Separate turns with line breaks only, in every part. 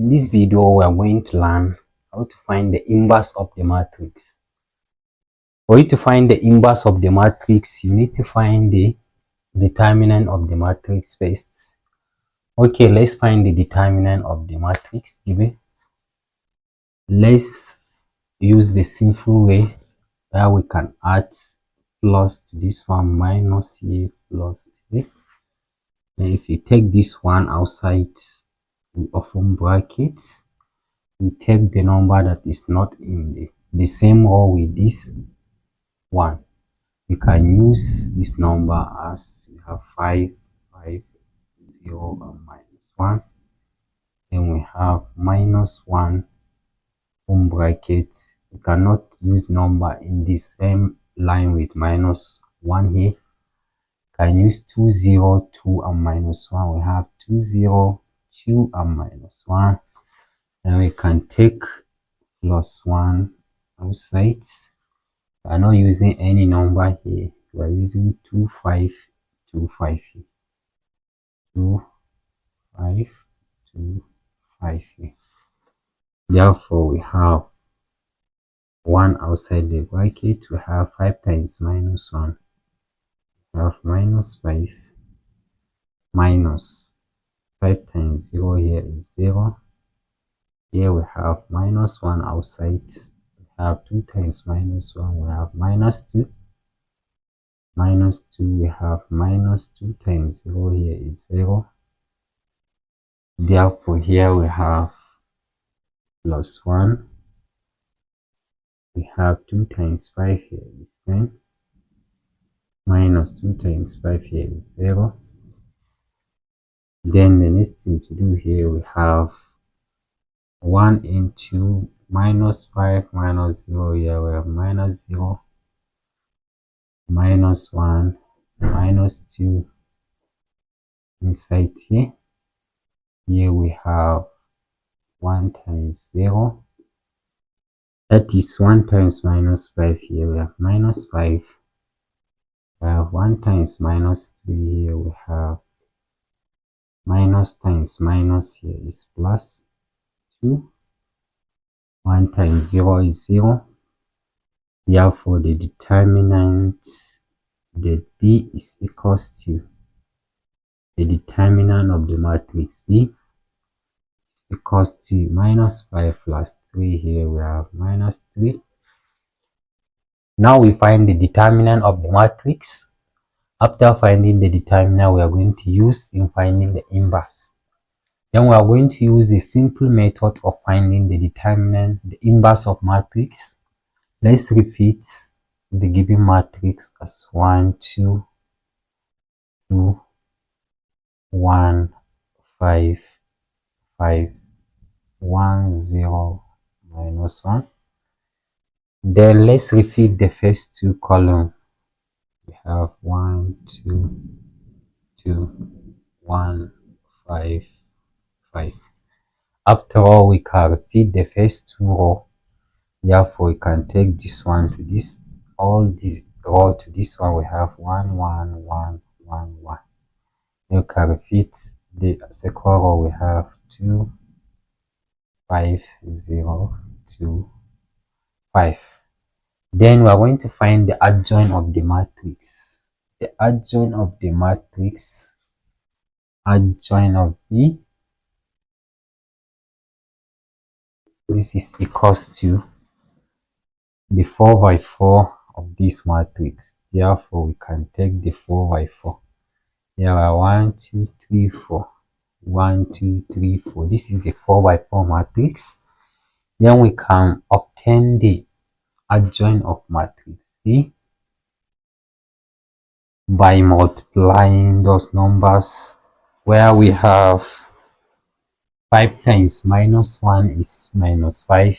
In this video, we are going to learn how to find the inverse of the matrix. For you to find the inverse of the matrix, you need to find the determinant of the matrix first. Okay, let's find the determinant of the matrix given. Let's use the simple way where we can add plus to this one minus here plus here. And if you take this one outside, we open brackets. We take the number that is not in the same row with this one. We can use this number as we have 5, 5, 0, and minus 1. Then we have minus 1 open brackets. We cannot use number in the same line with minus 1 here. Can use 2, 0, 2, and minus 1. We have 2, 0, 2, and minus 1. And we can take plus 1 outside. We are not using any number here. We are using 2, 5, 2, 5 here. 2, 5, 2, 5 here. Therefore, we have 1 outside the bracket. We have 5 times minus 1. We have minus 5 minus 5 times 0 here is 0. Here we have minus 1 outside. We have 2 times minus 1. We have minus 2. Minus 2, we have minus 2 times 0 here is 0. Therefore, here we have plus 1. We have 2 times 5 here is 10. Minus 2 times 5 here is 0. Then the next thing to do here, we have 1 into minus 5 minus 0. Here we have minus 0. Minus 1, minus 2 inside here. Here we have 1 times 0. That is 1 times minus 5. Here we have minus 5. We have 1 times minus 3. Here we have minus times minus. Here is plus 2. 1 times 0 is 0. Therefore, the determinant that B is equals to the determinant of the matrix B is equals to minus 5 plus 3. Here we have minus 3. Now we find the determinant of the matrix. After finding the determinant, we are going to use in finding the inverse. Then we are going to use the simple method of finding the determinant, the inverse of matrix. Let's repeat the given matrix as 1, 2, 2, 1, 5, 5, 1, 0, minus 1. Then let's repeat the first two columns. We have 1, 2, 2, 1, 5, 5. After all, we can repeat the first two rows. Therefore, we can take this one to this, all these row to this one. We have 1, 1, 1, 1, 1. You can repeat the second row. We have 2, 5, 0, 2, 5. Then we are going to find the adjoint of the matrix. The adjoint of the matrix, adjoint of B, this is equals to the 4 by 4 of this matrix. Therefore, we can take the 4 by 4. There are 1, 2, 3, 4. 1, 2, 3, 4. This is the 4 by 4 matrix. Then we can obtain the adjoint of matrix B by multiplying those numbers where we have 5 times minus 1 is minus 5.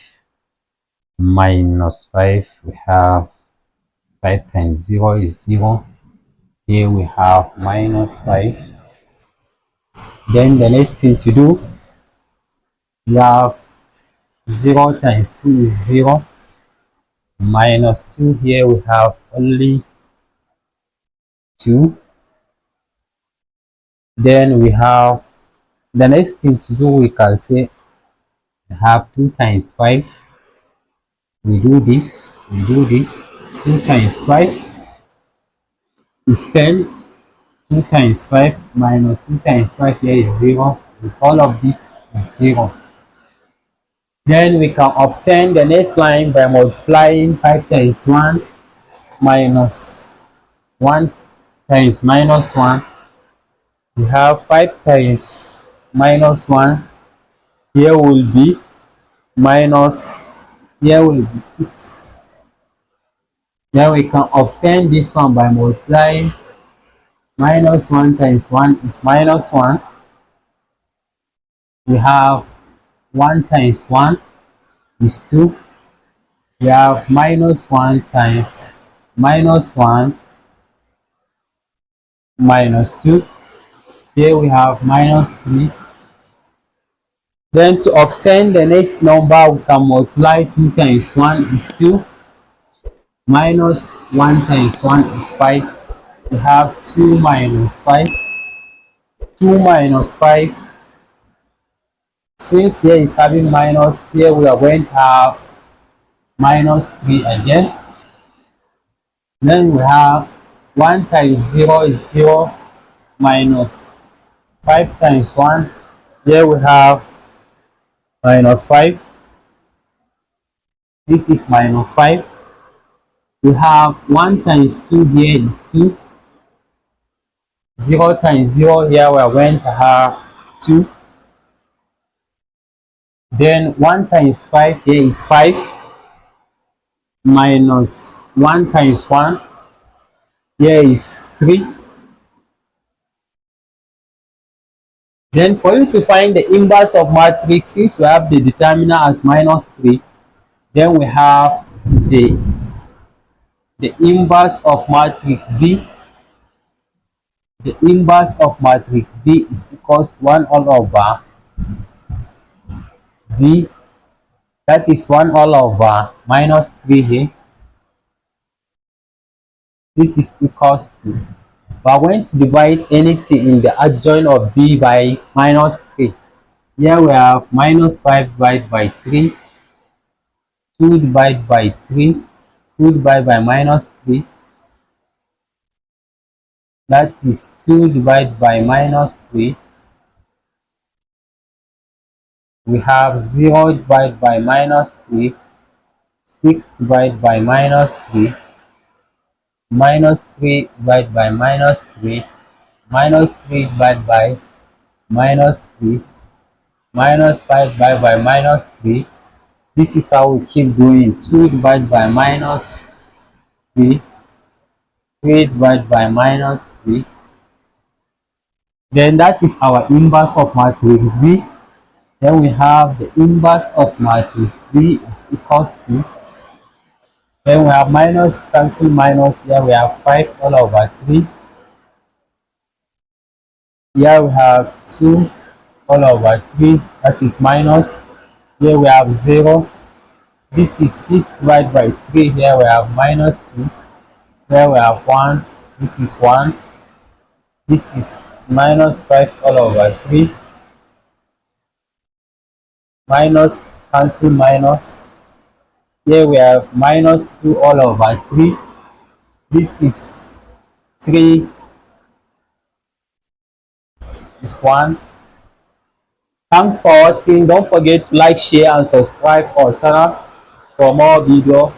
Minus 5, we have 5 times 0 is 0. Here we have minus 5. Then the next thing to do, we have 0 times 2 is 0. Minus 2, here we have only 2. Then we have the next thing to do, we can say have 2 times 5. We do this. 2 times 5 is 10. 2 times 5 minus 2 times 5 here is 0. And all of this is 0. Then we can obtain the next line by multiplying 5 times 1 minus 1 times minus 1. We have 5 times minus 1. Here will be minus, here will be 6. Then we can obtain this one by multiplying minus 1 times 1 is minus 1. We have 1 times 1 is 2. We have minus 1 times minus 1 minus 2. Here we have minus 3. Then to obtain the next number, we can multiply 2 times 1 is 2. Minus 1 times 1 is 5. We have 2 minus 5. 2 minus 5. Since here is having minus, here we are going to have minus 3 again. Then we have 1 times 0 is 0 minus 5 times 1. Here we have minus 5. This is minus 5. We have 1 times 2 here is 2. 0 times 0 here we are going to have 2. Then 1 times 5 here is 5 minus 1 times 1 here is 3. Then for you to find the inverse of matrix, since we have the determinant as minus 3, then we have the inverse of matrix B. The inverse of matrix B is equals to 1 all over B. That is 1 all over minus 3 here. This is equals to, we are going to divide anything in the adjoint of B by minus 3. Here we have minus 5 divided by 3, 2 divided by 3, 2 divided by minus 3. That is 2 divided by minus 3. We have 0 divided by minus 3, 6 divided by minus 3, minus 3 divided by minus 3, minus 3 divided by minus 3, minus 5 divided by minus 3. This is how we keep going. 2 divided by minus 3, 3 divided by minus 3. Then that is our inverse of matrix B. Then we have the inverse of matrix B is equals to, then we have minus cancel minus, here we have 5 all over 3. Here we have 2 all over 3, that is minus. Here we have 0. This is 6 divided by 3, here we have minus 2. Here we have 1, this is 1. This is minus 5 all over 3. Minus cancel minus. Here we have minus 2 all over 3. This is 3 is 1. Thanks for watching. Don't forget to like, share and subscribe our channel for more video.